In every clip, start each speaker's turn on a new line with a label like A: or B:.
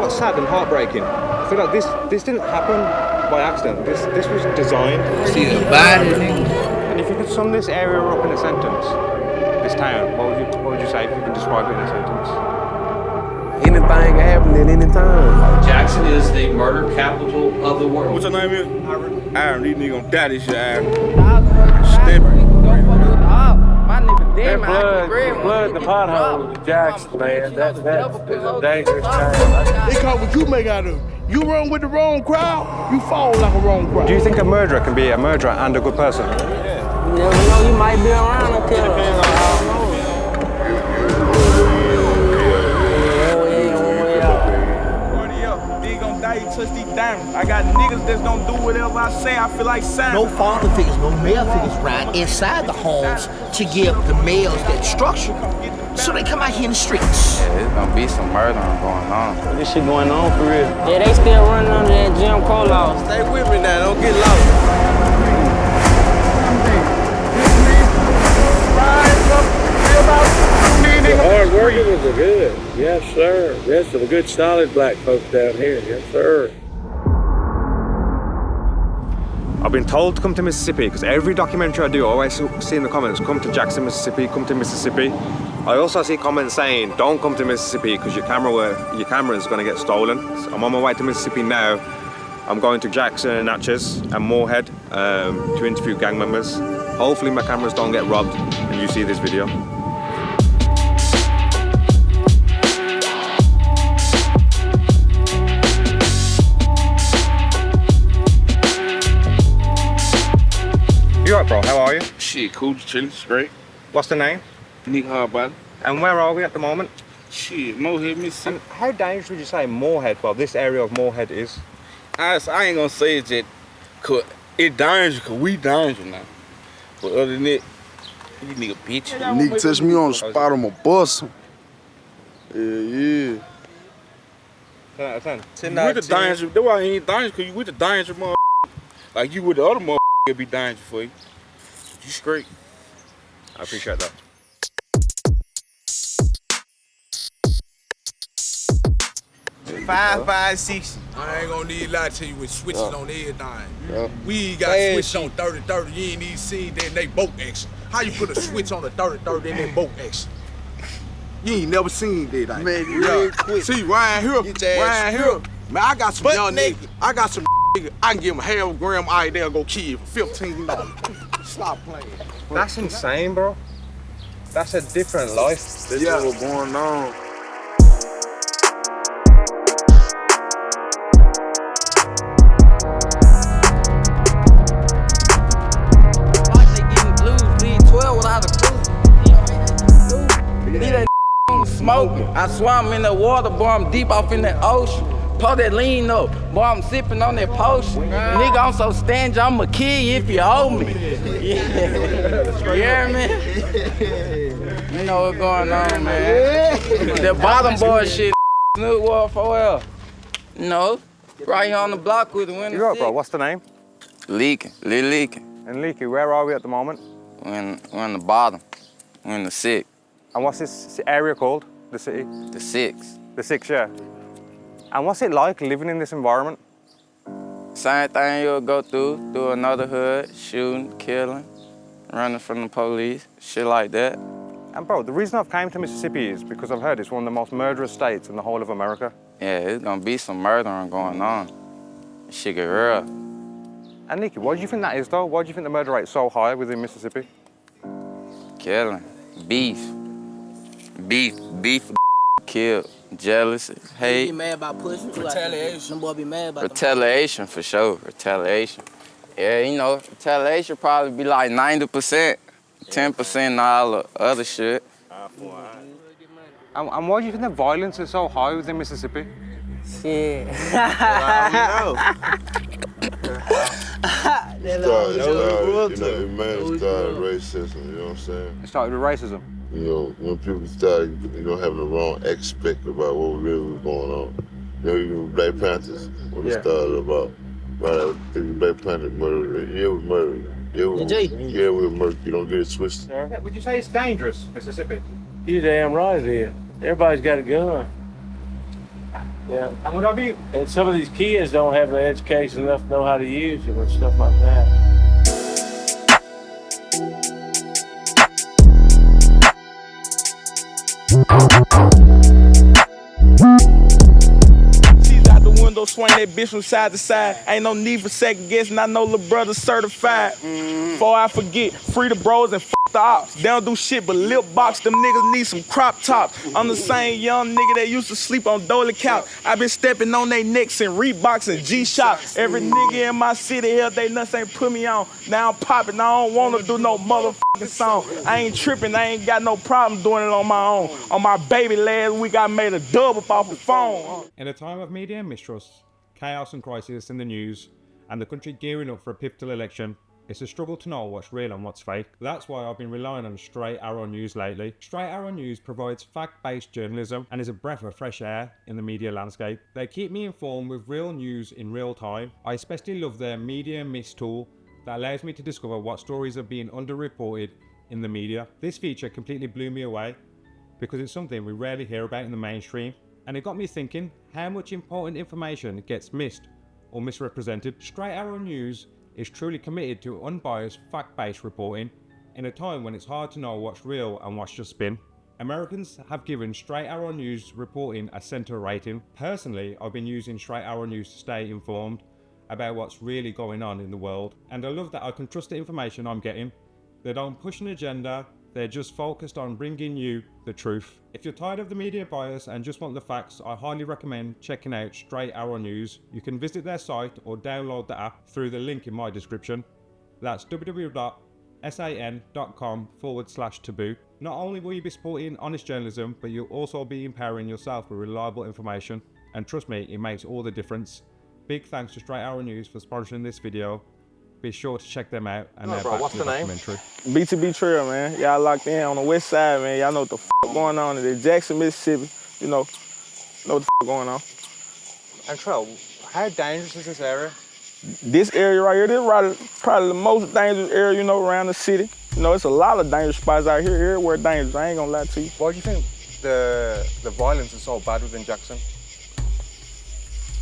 A: not sad and heartbreaking. I feel like this didn't happen by accident. This was designed.
B: See the body, nigga.
A: And if you could sum this area up in a sentence, this town, what would you say if you could describe it in a sentence?
C: Anything can happen at any time.
D: Jackson is the murder capital of the world.
E: What's your name is? Aaron. These niggas gonna die this shit, Aaron. Stepping.
C: That blood, the pothole, Jackson, man. That's a dangerous town.
E: They call what you make out of it. You run with the wrong crowd, you fall like a wrong crowd.
A: Do you think a murderer can be a murderer and a good person?
C: You never know, you might be around a killer.
E: Touch these diamonds. I got niggas that's gonna do whatever I say. I feel like Simon.
F: No father figures, no male figures ride inside the homes to give the males that structure. So they come out here in the streets.
B: Yeah, it's gonna be some murdering going on.
C: This shit going on for real. Yeah, they still running under that Jim Crow law.
E: Stay with me now, don't get lost.
C: The hard workers are good. Yes, sir. Yes, some good solid black folks down here. Yes, sir.
A: I've been told to come to Mississippi because every documentary I do, I always see in the comments, come to Jackson, Mississippi, come to Mississippi. I also see comments saying, don't come to Mississippi because your camera is going to get stolen. So I'm on my way to Mississippi now. I'm going to Jackson, Natchez and Moorhead to interview gang members. Hopefully my cameras don't get robbed and you see this video. You alright, bro? How are you?
E: Shit, cool, chillin', straight.
A: What's the name?
E: Nick Hardbody.
A: And where are we at the moment?
E: Shit, Moorhead, Mississippi.
A: And how dangerous would you say Moorhead, well, this area of Moorhead is?
E: I ain't gonna say it's that, cause it dangerous, cause we dangerous now. But other than that, you nigga bitch.
G: Nigga touch me on the spot, I'ma bust him. Yeah.
A: 10 out of 10.
E: 10 out of 10. That's why he ain't dangerous, cause you with the dangerous mother. Like you with the other mother, it'll be dangerous for you. You straight.
A: I appreciate that.
H: Five, 6.
I: I ain't gonna need to lie to you with switches on everything. We got switched on 30-30. You ain't even seen that in they boat action. How you put a switch on a 30-30 in that boat action? You ain't never seen that. Like,
G: Man, you real quick.
I: See, Ryan here. Man, I got some young niggas. I got some niggas. I can give them half a gram eye, they'll go kill you for $15. Stop playing.
A: That's insane, bro. That's a different life.
G: That's what's going on.
B: Smoking. I swear I'm in the water, boy. I'm deep off in the ocean. Pull that lean up, boy. I'm sipping on that potion. Nigga, I'm so stingy, I'ma kill you if you owe me. Yeah. You hear me? You know what's going on, man. The bottom boy shit, Snoop War 4L. You know, right here on the block with the window.
A: You right, bro? What's the name?
B: Leaking, Lil Leaking.
A: And Leaky, where are we at the moment?
B: We're in the bottom. We're in the 6.
A: And what's this area called? The city?
B: The 6.
A: The 6, yeah. And what's it like living in this environment?
B: Same thing you'll go through another hood, shooting, killing, running from the police, shit like that.
A: And bro, the reason I've came to Mississippi is because I've heard it's one of the most murderous states in the whole of America.
B: Yeah, it's gonna be some murdering going on. Shit get real.
A: And Nikki, why do you think that is though? Why do you think the murder rate's so high within Mississippi?
B: Killing, beef, kill, jealousy, hate.
F: Be mad about pussy. Retaliation. Some boy be mad about
B: retaliation for sure, retaliation. Yeah, you know, retaliation probably be like 90%, 10% all the other shit.
A: And why do you think the violence is so high within Mississippi?
F: Shit.
G: It started racism, you know what I'm saying?
A: It started with racism?
G: You know, when people started, having the wrong expect about what really was going on. You know, even Black Panthers, when it started about, right after Black Panthers murdered, it was murder. It was murder. You don't get it twisted.
A: Yeah, would you say it's dangerous, Mississippi?
C: You damn right it is. Everybody's got a gun. Yeah. And some of these kids don't have the education enough to know how to use it and stuff like that.
B: Window, swing that bitch from side to side. Ain't no need for second guessing. I know lil' brother certified. Before I forget, free the bros and the ops. They don't do shit but lip box. Them niggas need some crop tops. I'm the same young nigga that used to sleep on dolly couch. I been stepping on they necks and Reeboks and G-Shock. Every nigga in my city here, they nuts ain't put me on. Now I'm popping. I don't wanna do no motherfucking song. I ain't tripping. I ain't got no problem doing it on my own. On my baby last week, I made a dub up off the phone.
A: In a time of media mistrust, chaos and crisis in the news, and the country gearing up for a pivotal election, it's a struggle to know what's real and what's fake. That's why I've been relying on Straight Arrow News lately. Straight Arrow News provides fact-based journalism and is a breath of fresh air in the media landscape. They keep me informed with real news in real time. I especially love their Media Miss tool that allows me to discover what stories are being underreported in the media. This feature completely blew me away because it's something we rarely hear about in the mainstream. And it got me thinking how much important information gets missed or misrepresented. Straight Arrow News is truly committed to unbiased, fact-based reporting in a time when it's hard to know what's real and what's just spin. Americans have given Straight Arrow News reporting a center rating. Personally, I've been using Straight Arrow News to stay informed about what's really going on in the world. And I love that I can trust the information I'm getting. They don't push an agenda. They're just focused on bringing you the truth. If you're tired of the media bias and just want the facts, I highly recommend checking out Straight Arrow News. You can visit their site or download the app through the link in my description. That's www.san.com/taboo. Not only will you be supporting honest journalism, but you'll also be empowering yourself with reliable information. And trust me, it makes all the difference. Big thanks to Straight Arrow News for sponsoring this video. Be sure to check them out and their back to the documentary.
B: B2B Trail, man. Y'all locked in on the west side, man. Y'all know what the going on in Jackson, Mississippi. You know what the going on.
A: And Trell, how dangerous is this area?
B: This area right here, this is probably the most dangerous area, around the city. It's a lot of dangerous spots out here. Everywhere dangerous. I ain't gonna lie to you.
A: Why do you think the violence is so bad within Jackson?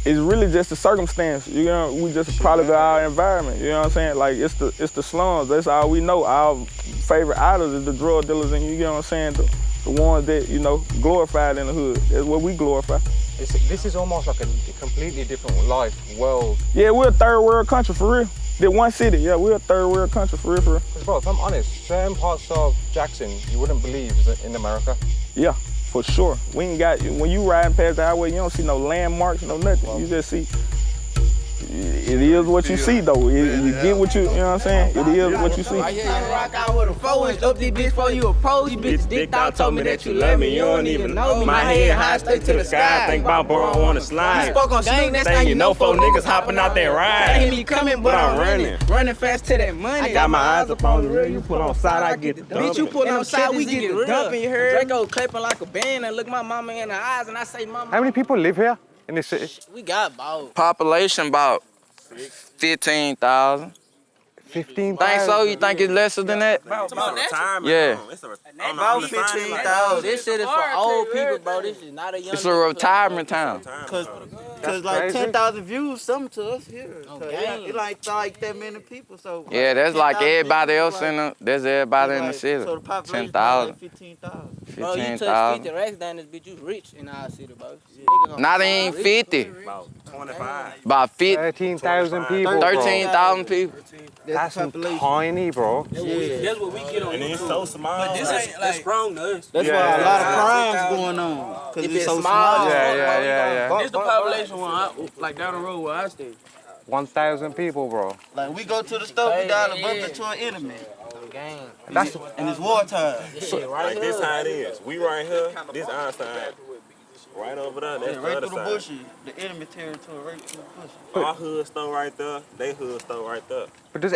B: It's really just the circumstance, we just a product of our environment, you know what I'm saying? Like, it's the slums, that's all we know. Our favorite idols is the drug dealers and, you know what I'm saying, the ones that, glorified in the hood. That's what we glorify.
A: This is almost like a completely different world.
B: Yeah, we're a third world country, for real. The one city, yeah, we're a third world country, for real, for real.
A: Because, bro, if I'm honest, certain parts of Jackson you wouldn't believe is in America.
B: Yeah. For sure. We ain't got, when you riding past the highway, you don't see no landmarks, no nothing. Wow. You just see, it is what you see though. You get what you know what I'm saying? It is what you see.
F: I rock out with a 4-inch up this bitch before you approach. You bitch dicked out, told me that you love me, you don't even know me. My head high, straight to the sky. Think about bro, I wanna slide. You spoke on Snoop, next thing you know, 4 niggas hopping out that ride. Ain't me coming, but I'm running fast to that money. I got my eyes up on the real, you put on side, I get the dumping. Bitch, you put on side, we get the dumping, you heard? Draco clapping like a band and look my mama in the eyes and I say, mama.
A: How many people live here in this city?
F: We got about.
B: Population about 15,000.
A: 15,000?
B: Think so? You think it's lesser than that?
F: About
B: Yeah.
F: About 15,000. This shit is for old people, bro. This is not a young.
B: It's a retirement town.
H: Cause like 10,000 views, something to us here. It like that many people, so.
B: Yeah, that's like everybody else in the. There's everybody in the city.
H: So the population
B: 10,000.
H: like 15,000.
F: Bro, you touch 50 racks down this bitch, you rich in our city, bro. Niggas
B: Not even 50.
H: About 25.
B: About 50.
A: 13,000 people.
B: 13,000 people.
A: That's tiny, bro.
H: Yeah.
F: That's what we get on.
H: And it's so small.
F: But this ain't like strong to us.
H: That's why a lot of crimes going on. Cause it's so small.
A: Yeah.
F: This the population one, like down the road where I stay.
A: 1,000 people, bro.
H: Like we go to the store, we dial a bumper to an enemy.
A: That's
H: and it's wartime.
J: Like this how it is. We right here, this our side. Right over there, that's the
H: right
J: other
H: through the
J: side.
H: bushes, the enemy territory, right through the bushes.
J: Our hood store right there, they hood store right there.
A: But does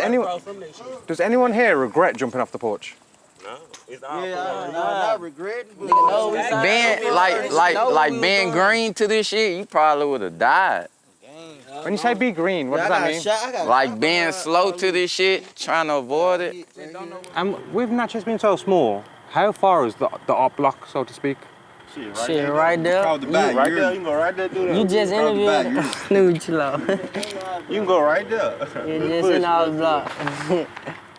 A: anyone here regret jumping off the porch?
J: No, it's our
H: not regretting.
B: Being green to this shit, you probably would have died.
A: When you say be green, what does that mean?
B: Like being slow to this shit, trying to avoid it.
A: And with Natchez being so small, how far is the op block, so to speak?
F: Shit, right there.
J: Right there, you can go right there, do that.
F: You just interviewed. Nigga, chill out.
J: You can go right there.
F: You just in our block.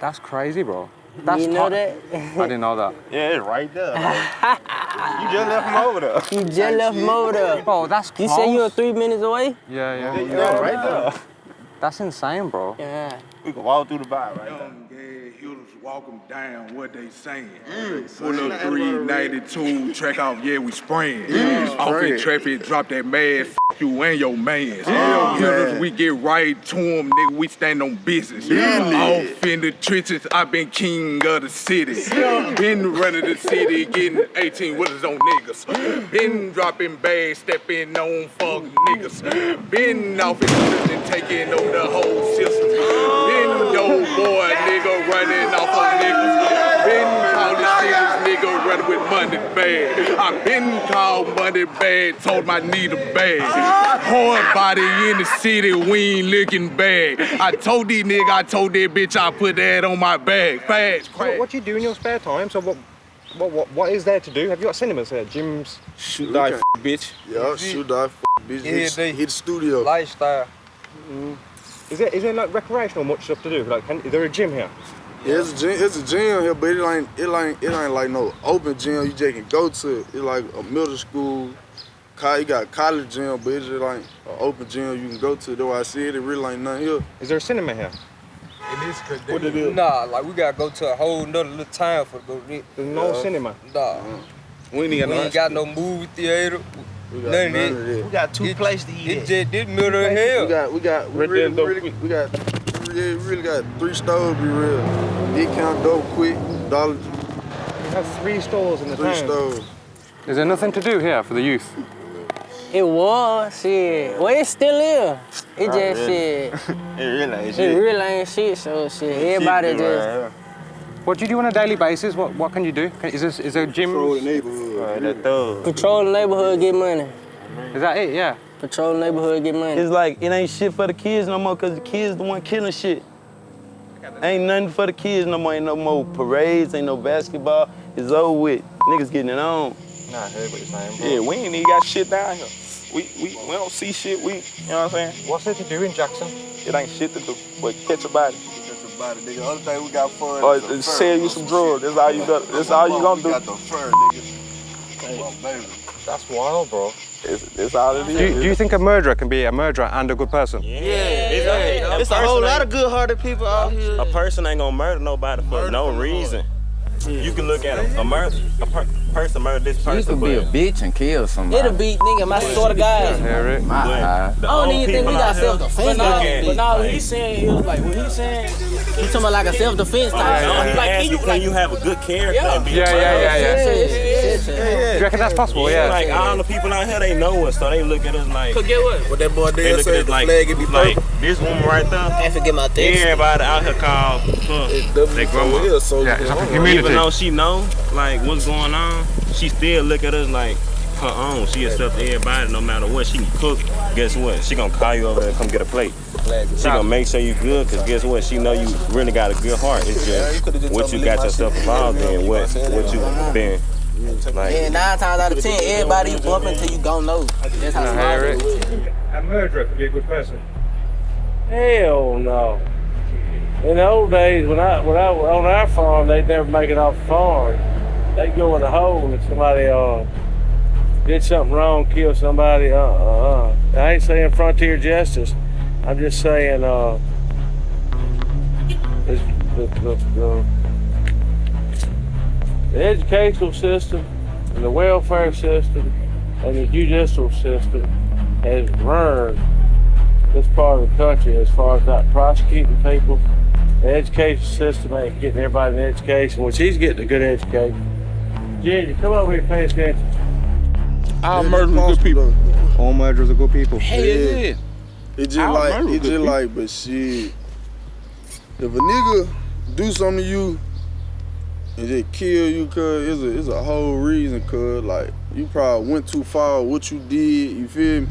A: That's crazy, bro. That's
F: You know that?
A: I didn't know that.
J: Yeah, it's right there. You just left him over there.
F: You just left him over there.
A: Bro, that's close.
F: You say you were 3 minutes away?
A: Yeah.
J: Yeah, right there.
A: That's insane, bro.
F: Yeah.
J: We can walk through the bar right there.
I: Young gay hitters walk them down, what they saying. Pull up 392, track off, yeah, we spraying. Off in traffic, drop that mad, you and your mans. Hitters, we get right to them, nigga, we stand on business. Off in the trenches, I been king of the city. Been running the city, getting 18 wheelers on niggas. Been dropping bags, stepping on fuck niggas. Been off in prison, taking over the whole system. Been your boy, nigga, running off on niggas. Been calling cities, nigga, running with money bag. I been called money bag, told my need a bag. Hard body in the city, we ain't looking bad. I told these nigga, I told that bitch I put that on my bag. Fast, crack.
A: What do you do in your spare time? So what is there to do? Have you got cinemas here, gyms?
E: Shoot die, bitch.
G: Yeah, shoot die, bitch. Hit the studio.
B: Lifestyle.
A: Is there like recreational much stuff to do? Like, is there a gym here?
G: Yeah, it's a gym here, but it ain't like no open gym you just can go to. It's like a middle school. You got college gym, but it's just like an open gym you can go to. Though I see it really ain't nothing here.
A: Is there a cinema here?
G: What it is?
B: Nah, like we gotta go to a whole nother little town for to go to it.
A: There's no cinema?
B: Nah.
E: We
B: ain't got no movie theater. None of that.
H: We got two places to eat
B: It just this middle of hell.
G: We really got 3 stores, be real. Discount dope quick, Dollar.
A: You have 3 stores in the
G: 3
A: town.
G: stores.
A: Is there nothing to do here for the youth?
F: It was, shit. Well, it still is. It just, shit.
J: It really ain't
F: It
J: shit.
F: really ain't shit, so shit. Everybody just.
A: What do you do on a daily basis? What can you do? Is there a gym?
G: Control the neighborhood.
J: That thug.
F: Patrol the neighborhood, get money.
A: Is that it? Yeah.
F: Patrol the neighborhood, get money.
K: It's like, it ain't shit for the kids no more, cause the kids the one killing shit. Ain't nothing for the kids no more, ain't no more parades, ain't no basketball. It's over with. Niggas getting it on.
J: Nah, I heard what you're saying, bro.
E: Yeah, we ain't even got shit down here. We don't see shit, you know what I'm saying?
A: What's there to do in Jackson?
E: It ain't shit to do, but catch a body.
G: Nigga. The only thing we got fun
E: Or
G: is the
E: sell you some drugs. That's all you got. That's all you gonna do.
G: We got the fur, nigga. Come on, baby.
A: That's wild, bro.
E: It's all it is.
A: Do you think a murderer can be a murderer and a good person?
H: It's a whole lot of good-hearted people out here.
J: A person ain't gonna murder nobody for no reason. You can look at a person murder this person.
B: You could be a bitch and kill somebody.
F: It'll be, nigga, my sort of guys.
A: Hear it?
F: I don't even think we got self-defense. But no, he's saying, what he's saying, he's talking about like a self-defense type.
J: Can you have a good character and be
A: Yeah. Do you reckon that's possible? Yeah.
J: Like all the people out here, they know us, so they look at us like.
B: Cause get what?
E: What that boy
J: They
E: did
J: look
E: say,
J: at us
E: the
J: like,
E: flag, it be
J: like
E: purple.
J: this woman right there.
F: Can't forget my thing.
J: Everybody out here called they grandma.
E: Yeah, so
A: Yeah, it's like a
J: Even
A: community.
J: though she know like what's going on, she still look at us like her own. She accept everybody no matter what. She can cook. Guess what? She gonna call you over there and come get a plate. She gonna make sure you good, cause guess what? She know you really got a good heart. It's just what you got yourself involved in, what you been like.
F: Yeah, 9 times out of 10, everybody you bump into, you gon' know. That's how smart it is.
A: A murderer could be a good person.
C: Hell no. In the old days, when I on our farm, they'd never make it off the farm. They'd go in the hole if somebody did something wrong, kill somebody. I ain't saying frontier justice. I'm just saying the educational system, and the welfare system, and the judicial system has ruined this part of the country as far as not prosecuting people. The education system ain't getting everybody an education, which he's getting a good education. Ginger, come over here and pay attention.
E: All murderers are good people.
A: All murderers are good people.
E: Hell yeah.
G: It's just like, but shit. If a nigga do something to you and just kill you, cuz it's a whole reason, cuz like you probably went too far with what you did, you feel me?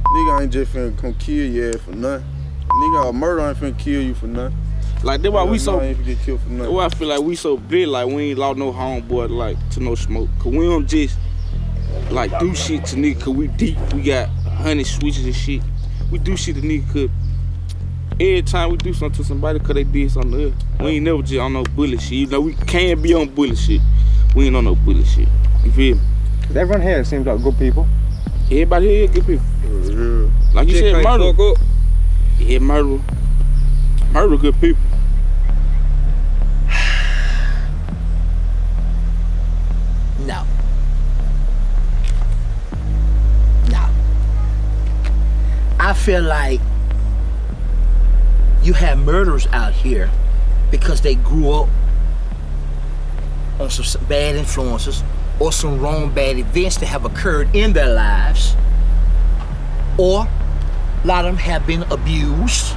G: Nigga ain't just finna come kill your ass for nothing. Nigga, a murder ain't finna kill you for nothing.
E: Like that's why we so.
G: Ain't finna get killed for
E: That's
G: nothing.
E: why I feel like we so big, like we ain't lost no homeboy like to no smoke. Cause we don't just like do shit to niggas cause we deep. We got 100 switches and shit. We do shit to niggas cause every time we do something to somebody cause they did something to us. We ain't never just on no bullet shit. You know, we can't be on bullet shit. We ain't on no bullet shit. You feel me?
A: Cause everyone here seems like good people.
E: Everybody here good people. Like you said, murder. Yeah, murder. Murder good people.
L: No. No. I feel like you have murderers out here because they grew up on some bad influences or some wrong bad events that have occurred in their lives, or a lot of them have been abused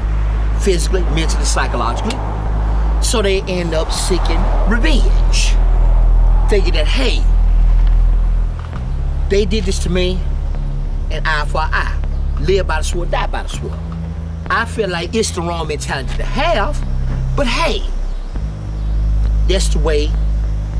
L: physically, mentally, psychologically, so they end up seeking revenge. Thinking that, hey, they did this to me, an eye for an eye. Live by the sword, die by the sword. I feel like it's the wrong mentality to have, but hey, that's the way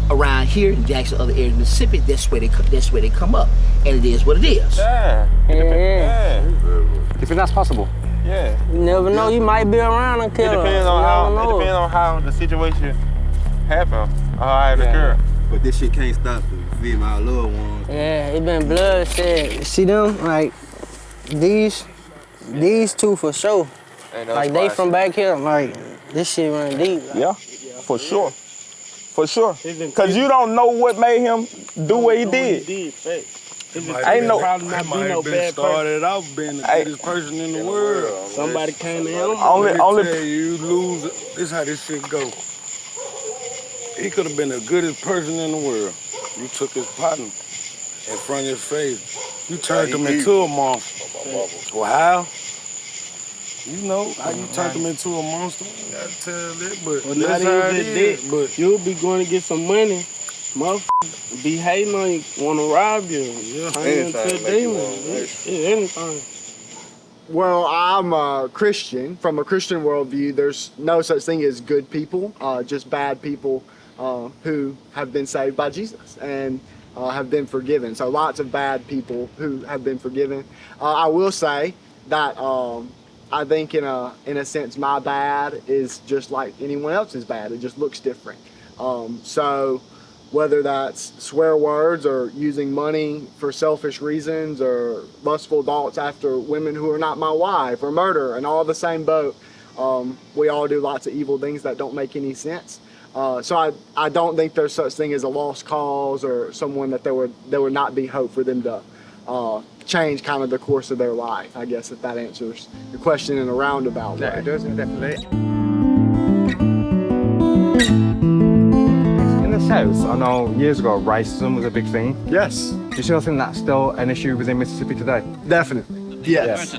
L: around here in Jackson, other areas of Mississippi, that's where they come up, and it is what it is.
F: Yeah.
A: You think that's possible?
F: Yeah.
M: You never know, you might be around and kill
F: It depends on how the situation happened, or how it occurred.
N: But this shit can't stop you. You feel my loved ones.
M: Yeah, it been bloodshed. See them, like these two for sure. Like they from back here, like this shit run deep. Like.
F: Yeah, for sure. For sure. Cause you don't know what made him do what he did. Ain't no
K: probably not be no bad started out being the greatest person in the world.
M: Somebody came to him.
K: Only tell you lose. This is how this shit go. He could have been the goodest person in the world. You took his partner in front of his face. You turned him into a monster. Well, how? You know how you turned him into a monster. You gotta tell it, but
M: well, that's how it is. But you'll be going to get some money. Motherfucker be hating on you, wanna rob you. Yeah. Turn you into a demon. Yeah, anything.
O: Well, I'm a Christian. From a Christian worldview, there's no such thing as good people, just bad people who have been saved by Jesus and have been forgiven. So lots of bad people who have been forgiven. I will say that I think in a sense my bad is just like anyone else's bad. It just looks different. So whether that's swear words or using money for selfish reasons or lustful thoughts after women who are not my wife or murder and all the same boat. We all do lots of evil things that don't make any sense. So I don't think there's such thing as a lost cause or someone that there would not be hope for them to change kind of the course of their life. I guess if that answers your question in a roundabout way.
A: Yeah, it does, definitely. South, I know years ago racism was a big thing.
O: Yes.
A: Do you still think that's still an issue within Mississippi today?
O: Definitely. Yes.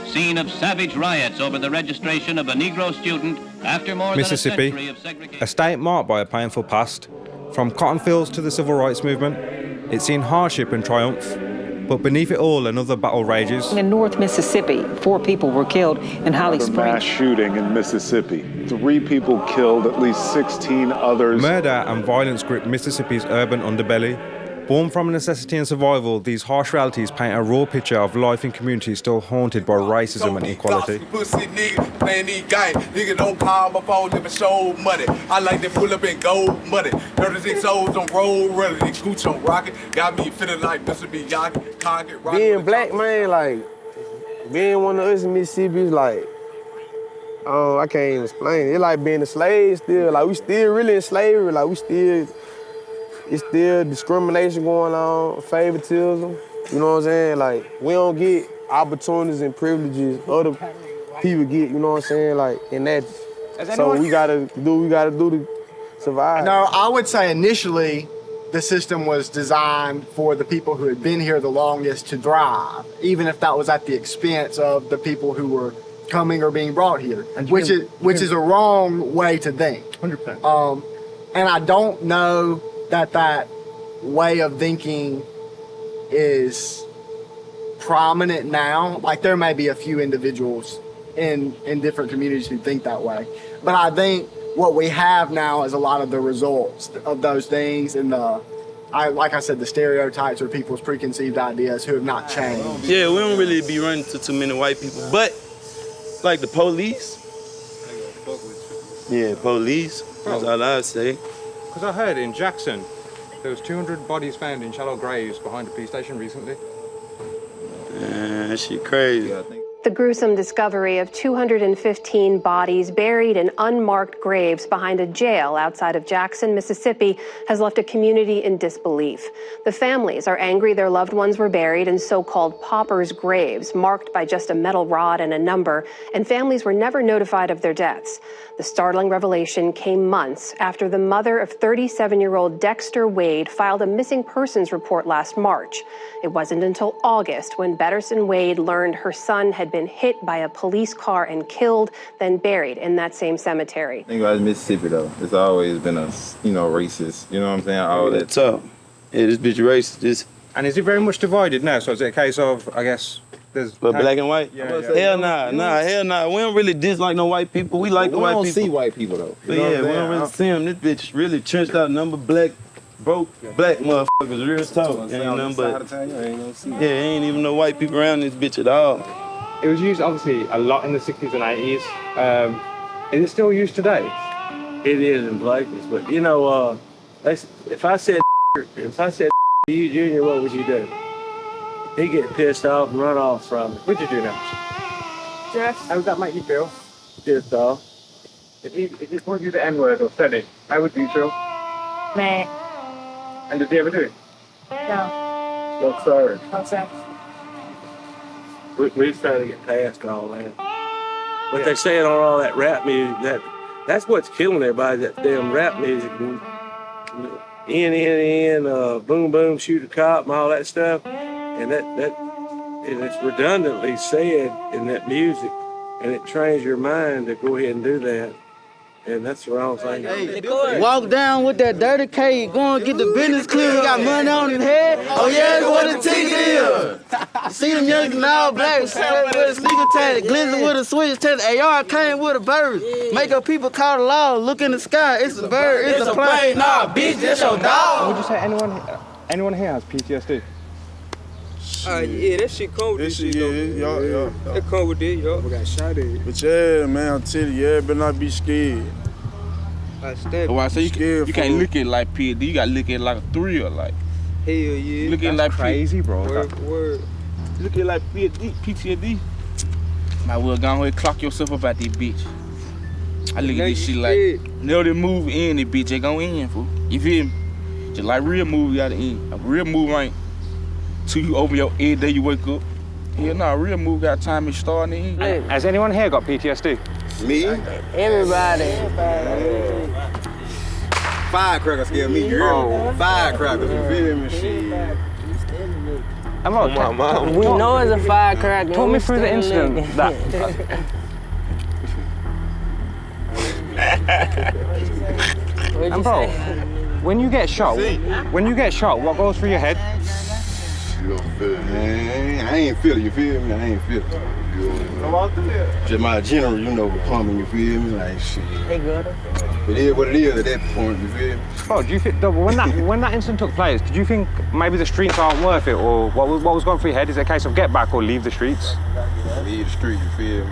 P: Scene of savage riots over the registration of a Negro student after more
A: Mississippi,
P: than a century of segregation.
A: a state marked by a painful past. From cotton fields to the civil rights movement, it's seen hardship and triumph. But beneath it all, another battle rages.
Q: In North Mississippi, 4 people were killed in Holly Springs.
R: Mass shooting in Mississippi. 3 people killed, at least 16 others.
A: Murder and violence grip Mississippi's urban underbelly. Born from necessity and survival, these harsh realities paint a raw picture of life in communities still haunted by racism and inequality.
I: Pussy nigga playing these games. Nigga don't call my phone, never show money. I like to pull up in gold money. 36 souls on roll, running, Gucci on rocket. Got me feeling like Mississippi Yaki, Concord, rocket.
C: Being black, man, like, being one of us in Mississippi is like, I can't even explain it. It's like being a slave still. Like, we still really in slavery. Like, it's still discrimination going on, favoritism. You know what I'm saying? Like, we don't get opportunities and privileges other people get, you know what I'm saying? Like, and that's, so we gotta do what we gotta do to survive.
O: No, I would say initially the system was designed for the people who had been here the longest to thrive, even if that was at the expense of the people who were coming or being brought here, which is a wrong way to think.
A: 100%.
O: And I don't know that way of thinking is prominent now. Like, there may be a few individuals in different communities who think that way, but I think what we have now is a lot of the results of those things and the like I said, the stereotypes or people's preconceived ideas who have not changed.
S: Yeah, we don't really be running to too many white people, but like the police. Yeah, police. That's all I'd say.
A: Because I heard in Jackson, there was 200 bodies found in shallow graves behind a police station recently.
S: Man, that shit crazy.
T: The gruesome discovery of 215 bodies buried in unmarked graves behind a jail outside of Jackson, Mississippi, has left a community in disbelief. The families are angry their loved ones were buried in so-called paupers' graves, marked by just a metal rod and a number, and families were never notified of their deaths. The startling revelation came months after the mother of 37-year-old Dexter Wade filed a missing persons report last March. It wasn't until August when Betterson Wade learned her son had been hit by a police car and killed, then buried in that same cemetery.
U: I think about Mississippi though. It's always been a, racist. You know what I'm saying? All that.
S: Tough. Yeah, this bitch racist.
A: And is it very much divided now? So is it a case of, I guess, there's...
S: But black and white?
A: Yeah,
S: Hell nah. Hell nah. We don't really dislike no white people. We like the white people.
U: We don't see white people though.
S: But yeah, we don't really see them. This bitch really trenched out number black, broke black motherfuckers real talk. Ain't nothing but... Yeah, ain't even no white people around this bitch at all.
A: It was used obviously a lot in the 60s and 80s. Is it still used today?
C: It is in places, but if I said to you, Junior, what would you do? He'd get pissed off and run off from it.
A: What'd you do now?
C: Just.
A: How would that make you feel?
C: Pissed off.
A: If he called you the N-word or said it, how would you feel?
V: Mad.
A: And did he ever do it?
V: No.
C: No, sorry.
V: What's that?
C: We're trying to get past all that. But they're saying on all that rap music, that's what's killing everybody, that damn rap music. Boom, boom, shoot a cop and all that stuff. And and it's redundantly said in that music. And it trains your mind to go ahead and do that. And that's the wrong thing.
H: Hey, walk down with that dirty cake, go and get the business clear. He got money on his head. Oh yeah, that's what the ticket is. See them youngsters all black, with a sneaker tag, glisten with a switch, tell the AR came with a bird. Make up people call the law, look in the sky, it's a bird, it's a plane. Nah, bitch, that's your dog.
A: Would you say anyone here has PTSD?
W: Yeah, that shit come with this shit. Yeah. That come with it, yo.
K: We got shot at. But yeah, man, I'm telling you, yeah, better not be scared.
E: So you can't look at it like PTSD, you gotta look at it like a thrill, like.
W: Hell yeah.
E: Look at it like
A: crazy, bro.
W: Word.
E: Look at it like PTSD. Might well go ahead and clock yourself up at this bitch. I look at this shit like, know the movie in, this bitch ain't gonna end, fool. You feel me? Just like real movie gotta end. A real movie ain't till you open your every day you wake up. Yeah, nah, a real movie got time to start and end.
A: Has anyone here got PTSD?
H: Me?
V: Everybody.
N: Firecrackers scare me, you hear me? Firecrackers, you feel me? Shit.
V: We know it's a firecracker.
A: Talk me through the incident that... And bro, when you get shot, what goes through your head?
G: You don't feel it.
N: Man, I ain't feel it, you feel me? I ain't feel it. Just my general, pumping, you feel me? Like, shit.
V: Hey, good.
N: It is what it is at that point, you feel me?
A: Bro, do you think, when that incident took place, did you think maybe the streets aren't worth it, or what was going through your head? Is it a case of get back or leave the streets?
N: Leave the street, you feel me?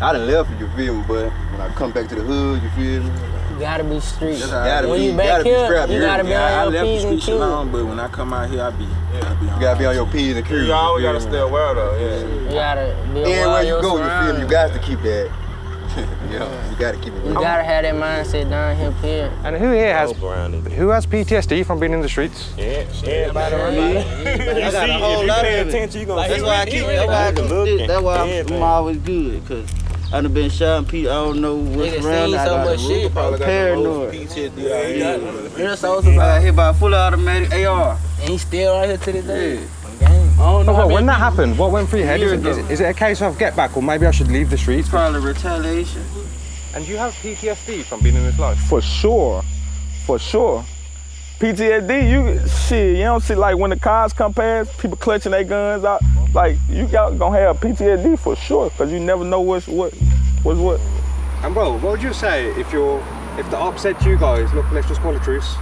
N: I done left it, you feel me? But when I come back to the hood, you feel me?
V: You gotta be street.
N: When you back here, you gotta be on your P's and Q's.
E: But when I come out here, I be on.
N: You gotta be on your P's and Q's.
U: You always gotta stay aware though,
V: You gotta be aware
N: everywhere
V: of
N: you
V: your
N: go, you feel me? You got to keep that. You gotta keep it.
V: You gotta have that mindset down here, period.
A: And who here has PTSD from being in the streets?
U: Yeah, everybody around me.
H: I got a whole lot of it.
U: You gonna
H: That's why I keep. That's why I'm always good, cause I done been shot and people, I don't know what's around.
V: I got shit,
H: paranoid.
V: You're so
H: I got hit by a fully automatic AR.
V: And he's still right here to this day.
A: When that happened, what went through your head? Is it a case of get back, or maybe I should leave the streets?
H: Probably retaliation.
A: And do you have PTSD from being in this life?
E: For sure. PTSD, you don't see like when the cars come past, people clutching their guns out. Like you gonna have PTSD for sure, cause you never know what's what.
A: And bro, what would you say if the op said to you guys, look, let's just call a truce?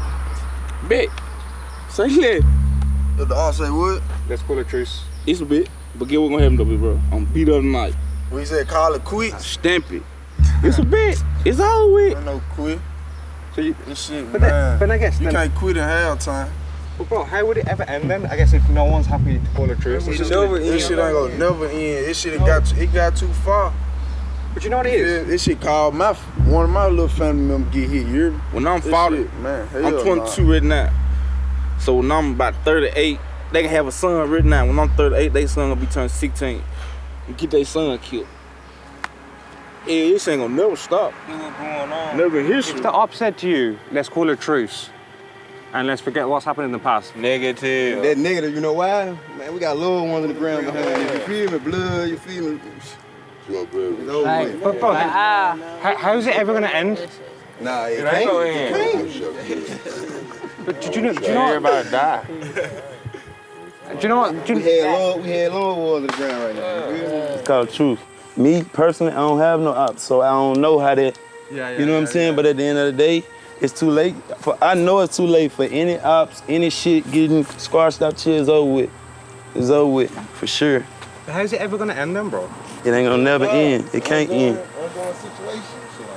E: Bet. Say that.
N: If the officer say what?
A: Let's call a truce.
E: It's a bit. But get what's gonna happen though, bro. I'm beat up tonight.
N: We said call it quit.
E: Stamp it. It's a bit. It's all with.
N: Ain't no quit.
A: So you,
N: this shit,
A: but,
N: man.
A: But I guess
N: you
A: then,
N: can't quit in halftime.
A: But bro, how would it ever end then? I guess if no one's happy to call a truce.
N: This shit ain't gonna never end. This shit got too far.
A: But you know what it is?
N: This shit called one of my little family members get hit. You
E: When I'm 40,
N: man,
E: I'm 22 right now. So when I'm about 38, they can have a son right now. When I'm 38, their son gonna be turning 16 and get their son killed. Yeah, this ain't gonna never stop. Never in history.
A: If the op said to you, let's call a truce and let's forget what's happened in the past.
F: Negative.
N: That negative, you know why? Man, we got little ones in the ground behind you. You feel me? Blood, you feel me?
A: But bro, how's it ever gonna end?
N: Nah, it
F: ain't gonna
N: end.
A: But do you know
F: everybody die.
A: Do you know what?
N: We had long wars in the ground right now. You feel me?
S: It's called truth. Me, personally, I don't have no ops, so I don't know how that, you know what I'm saying? But at the end of the day, it's too late. I know it's too late for any ops, any shit getting squashed out shit is over with. It's over with, for sure.
A: But how's it ever gonna end then, bro?
S: It ain't gonna never end. It can't end.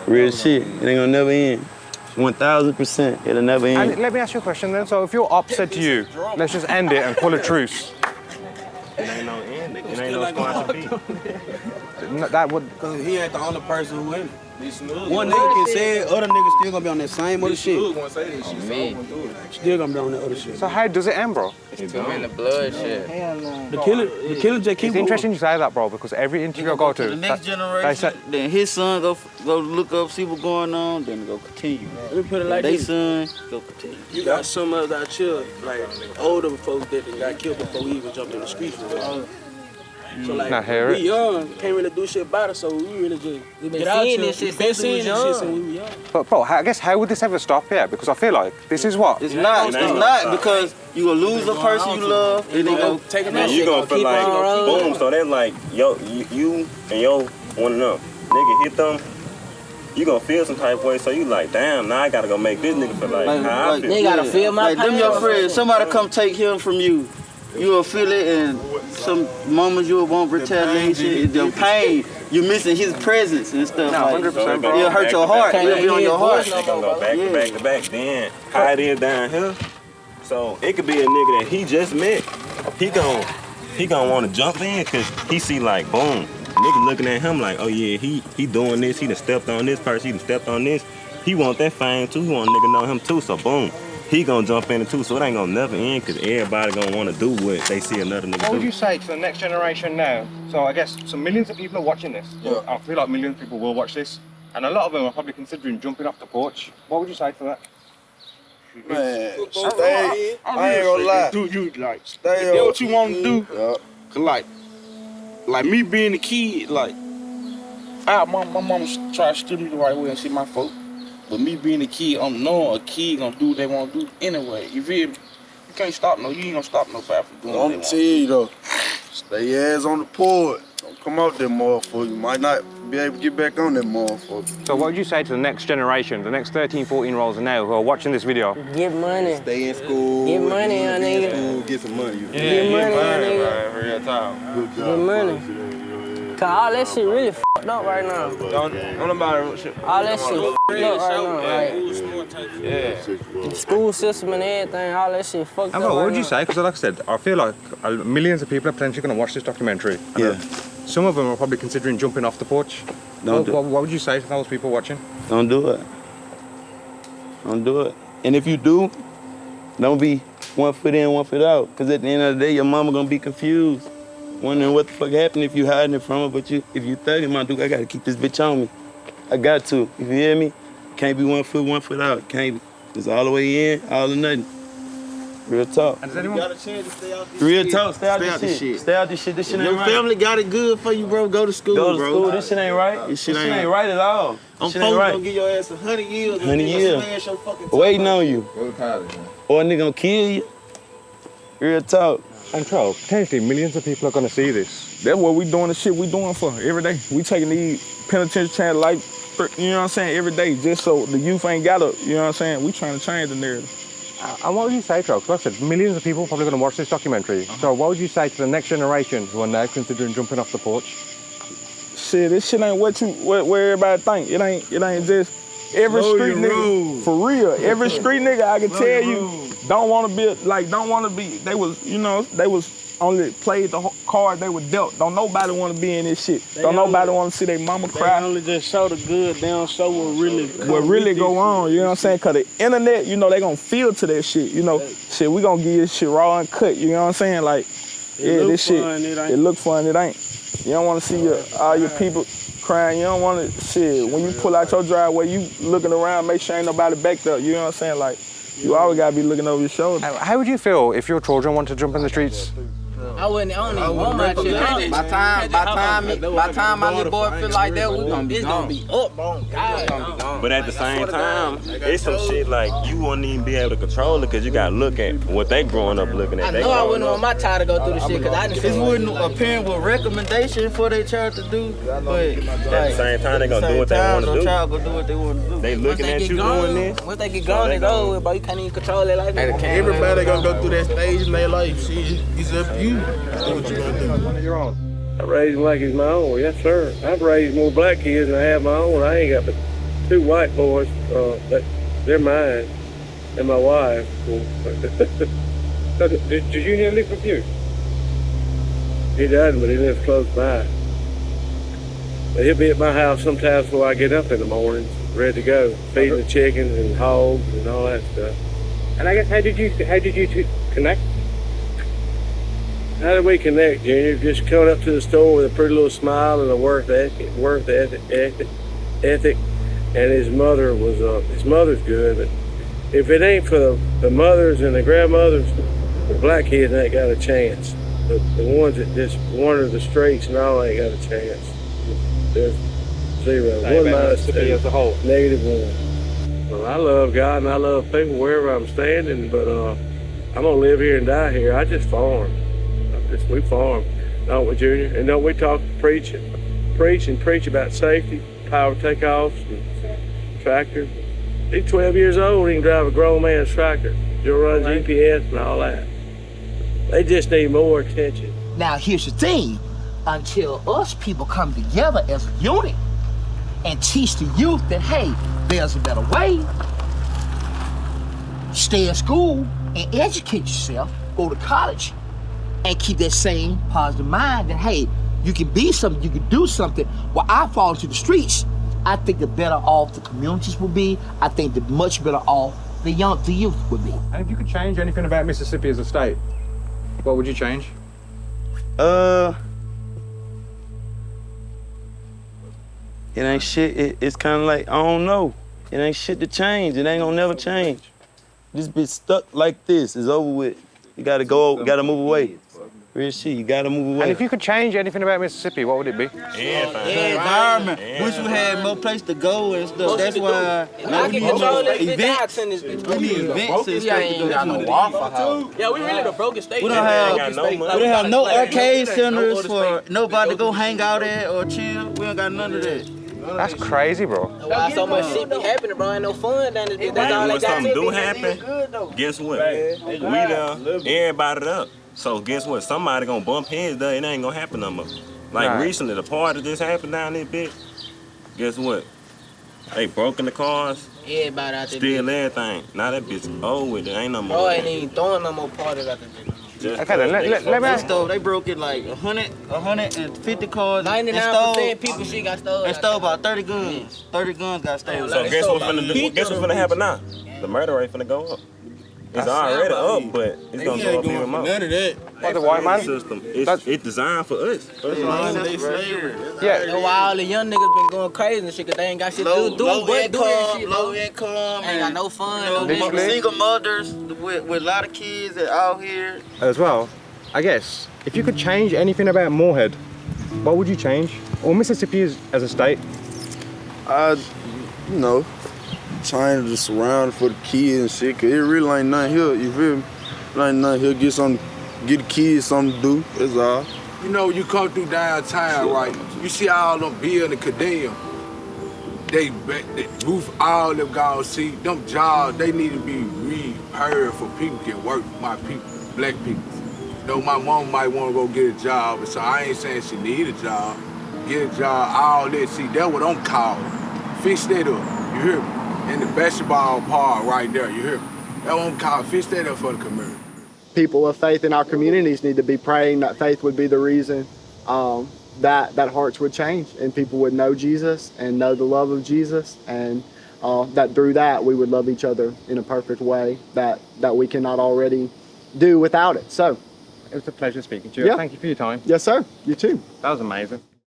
S: Real shit. It ain't gonna never end. 1000%. It'll never end.
A: And let me ask you a question then. So if your op said to you, let's just end it and call a truce.
F: It ain't no end. It ain't no squash and beat.
A: That would.
B: Cause he ain't the only person who win. One nigga can say it, other niggas still gonna be on that same other shit. Still gonna be on that other shit.
A: So how does it end, bro?
W: It's too many bloodshed.
B: The killer just keep.
A: It's interesting you say that, bro, because every interview I go to,
D: The next generation, then his son go look up, see what's going on, then go continue.
B: Let me put it like
D: They
B: this.
D: son go continue.
B: You got some of our children, like older folks that got killed before we even jumped in the streets. So like,
A: Now, hear
B: we
A: it.
B: young, can't really do shit about it, so we really just
W: We been
B: get out
W: seeing
B: here.
W: this shit
B: We been
W: since we
B: seeing
W: was
B: this shit
W: young.
B: since we were young.
A: But bro, I guess how would this ever stop here? Because I feel like this is what.
D: It's not because you will lose a person you love, and they go
B: take
F: Man, you gonna feel like, boom, so that's like, yo, you and yo one of them. Nigga hit them, you gonna feel some type of way, so you like, damn, now I gotta go make this nigga feel like how I feel.
W: They gotta feel my
D: like them
W: pain.
D: your friends. Somebody come take him from you. You will feel it, and some moments you will want retaliation. The pain, you missing his presence and stuff.
A: No,
D: like
A: 100%, bro.
D: It'll hurt your heart. It'll be on your heart.
F: They gonna go back to back to back. Then how it is down here. So it could be a nigga that he just met. He gon' want to jump in cause he see like boom, nigga looking at him like, oh yeah, he doing this. He done stepped on this person. He done stepped on this. He want that fame too. He want a nigga know him too. So boom. He gonna jump in it too, so it ain't gonna never end because everybody gonna wanna do what they see another nigga
A: What would
F: do.
A: you say to the next generation now? So I guess some millions of people are watching this.
N: Yeah.
A: I feel like millions of people will watch this. And a lot of them are probably considering jumping off the porch. What would you say to that?
N: Man, stay. I ain't gonna lie.
E: Do you like
N: Stay
E: do
N: up.
E: what you want to do? Cause like me being a kid, like my mom try to steer me the right way and see my folk. But me being a kid, I'm knowing a kid gonna do what they want to do anyway. You feel me? You can't stop you ain't gonna stop nobody from doing what they
N: I'm
E: want.
N: tell you though, stay your ass on the porch. Don't come out there, motherfucker. You might not be able to get back on that motherfucker.
A: So what would you say to the next generation, the next 13, 14-year-olds now who are watching this video?
W: Get money.
N: Stay in school.
W: Get money, young nigga.
N: School, get some money. You feel me?
W: Get money, young nigga.
F: man, real time.
W: Get money. Cause all that shit really fucked up right now.
F: Don't nobody shit.
W: All that shit fucked up right now. Like, the school system and everything, all that shit fucked up.
A: What
W: right
A: would you
W: now.
A: say? Because like I said, I feel like millions of people are potentially going to watch this documentary.
S: Yeah.
A: Some of them are probably considering jumping off the porch.
S: Don't do it.
A: What would you say to those people watching?
S: Don't do it. Don't do it. And if you do, don't be 1 foot in, 1 foot out. Because at the end of the day, your mama gonna be confused, wondering what the fuck happened if you hiding it from her. But if you thugging, my dude, I gotta keep this bitch on me. I got to. You hear me? Can't be 1 foot, 1 foot out. Can't be. It's all the way in, all or nothing. Real talk.
A: And does anyone?
D: You got a chance to stay out this
S: Real
D: shit.
S: talk. Stay out this shit. Stay out this shit. This shit ain't
D: Your
S: right.
D: family got it good for you, bro. Go to school,
S: Go to
D: bro.
S: school. This shit ain't right. This shit ain't right at all.
D: I'm
S: This shit ain't
D: folks
S: right.
D: gonna give your ass 100 years.
S: 100 years.
D: Smash your fucking
S: Waiting on you.
F: Go to college, man.
S: Or a nigga gonna kill you. Real talk.
A: And Charles, potentially millions of people are going to see this.
E: That's what we doing the shit we doing for every day. We taking these penitentiary like, you know what I'm saying, every day just so the youth ain't gotta, you know what I'm saying? We trying to change the narrative.
A: And what would you say, Troll? Because like I said, millions of people are probably going to watch this documentary. So what would you say to the next generation who are now considering jumping off the porch?
E: Shit, this shit ain't what everybody think. It ain't just every street nigga. For real, every street nigga I can tell you don't want to be. They was only played the card they were dealt. Don't nobody want to be in this shit. Don't nobody want to see their mama cry.
B: They only just show the good. They don't show what
E: really go on. You know what I'm saying? Cause the internet, they gonna filter that shit. Shit, we gonna give this shit raw and cut. You know what I'm saying? Like, this shit. It look fun. It ain't. You don't want to see all your people crying. You don't want to shit. When you pull out your driveway, you looking around, make sure ain't nobody back there. You know what I'm saying? Like, you always gotta be looking over your shoulder.
A: How would you feel if your children want to jump in the streets?
V: I don't even want my children. By time my little boy feel like that, it's gonna be up, bro. God.
F: But at the same time, it's some shit like you won't even be able to control it because you gotta look at what they growing up looking at.
V: I know I wouldn't want my child to go through the shit because I just
D: It wouldn't a parent with recommendation for their child to do, but
F: at the same time they gonna do what they want to do.
D: Child gonna do what they want to do.
F: They looking at you doing this.
V: Once they get gone, it's over, but you can't even control their life.
B: Everybody gonna go through that stage in their life. Shit, it's up to you. What you gonna do?
A: You're on.
C: I raised them like it's my own. Yes, sir. I've raised more black kids than I have my own. I ain't got but 2 white boys. They're mine and my wife. Did you live with you? He doesn't, but he lives close by. But he'll be at my house sometimes before I get up in the morning, ready to go, feeding the chickens and hogs and all that stuff. And I guess how did you two connect? How did we connect, Junior? Just coming up to the store with a pretty little smile and a work ethic, and his mother's good, but if it ain't for the mothers and the grandmothers, the black kids ain't got a chance. The ones that just wander the streets and all ain't got a chance. There's 0. 1 minus 2,
A: as a whole.
C: -1. Well, I love God and I love people wherever I'm standing, but I'm gonna live here and die here. I just farm. We farm, don't we, Junior? And don't we preach about safety, power takeoffs, and tractors. He's 12 years old, he can drive a grown man's tractor. He'll run GPS and all that. They just need more attention.
J: Now here's the thing, until us people come together as a unit and teach the youth that, hey, there's a better way, stay in school and educate yourself, go to college, and keep that same positive mind that, hey, you can be something, you can do something. While I fall into the streets, I think the better off the communities will be. I think the much better off the youth will be.
A: And if you could change anything about Mississippi as a state, what would you change?
S: It ain't shit. It's kind of like, I don't know. It ain't shit to change. It ain't gonna never change. This bitch stuck like this. It's over with. You gotta go, gotta move away. Real shit, you gotta move away.
A: And if you could change anything about Mississippi, what would it be?
D: Environment. Wish we had more place to go and stuff. That's why we need events. We need events and stuff to go to.
V: Yeah, we really the broken state.
D: We don't have no arcade centers for nobody to go hang out at or chill. We don't got none of that.
A: That's crazy, bro.
V: Why so much shit be happening, bro? Ain't no fun down this bitch. That's all they
F: When
V: got.
F: something do happen, guess what? We done, everybody up. So guess what? Somebody gonna bump heads there, it ain't gonna happen no more. Like recently, the party just happened down this bitch. Guess what? They broken the cars,
V: Everybody out there.
F: steal everything. Now that bitch old with it, ain't no more.
V: Bro ain't even throwing no more parties out there.
A: Okay, then let me ask.
D: They broke it like 150 cars.
V: 99% people shit got stolen.
D: And stole about 30 guns. 30 guns got stolen.
F: So guess what's finna happen now? The murder rate finna go up. It's already up, but it's gonna go up even more.
B: None of that.
A: What the white man
F: system? It's designed for us.
A: Yeah.
V: That's why all the young niggas been going crazy and shit, cause they ain't got shit to do.
D: Low income.
V: Ain't got no fun. No
D: single mothers with a lot of kids that out here.
A: As well, I guess, if you could change anything about Moorhead, what would you change? Or Mississippi as a state?
K: Trying to surround for the kids and shit, cause it really ain't nothing here, you feel me? It ain't nothing here, get the kids something to do, that's all.
I: You know, you come through downtown, right? You see all them buildings condemned. They roof all them guys, see, them jobs, they need to be prepared for people can work, my people, black people. You know, my mom might want to go get a job, so I ain't saying she need a job. Get a job, all that. See, that's what I'm calling. Fix that up, you hear me? And the basketball part right there, you hear me? That's what I'm calling. Fix that up for the community.
O: People of faith in our communities need to be praying that faith would be the reason that hearts would change and people would know Jesus and know the love of Jesus, and that through that we would love each other in a perfect way that we cannot already do without it. So
A: it was a pleasure speaking to you.
O: Yeah.
A: Thank you for your time.
O: Yes, sir. You too.
A: That was amazing.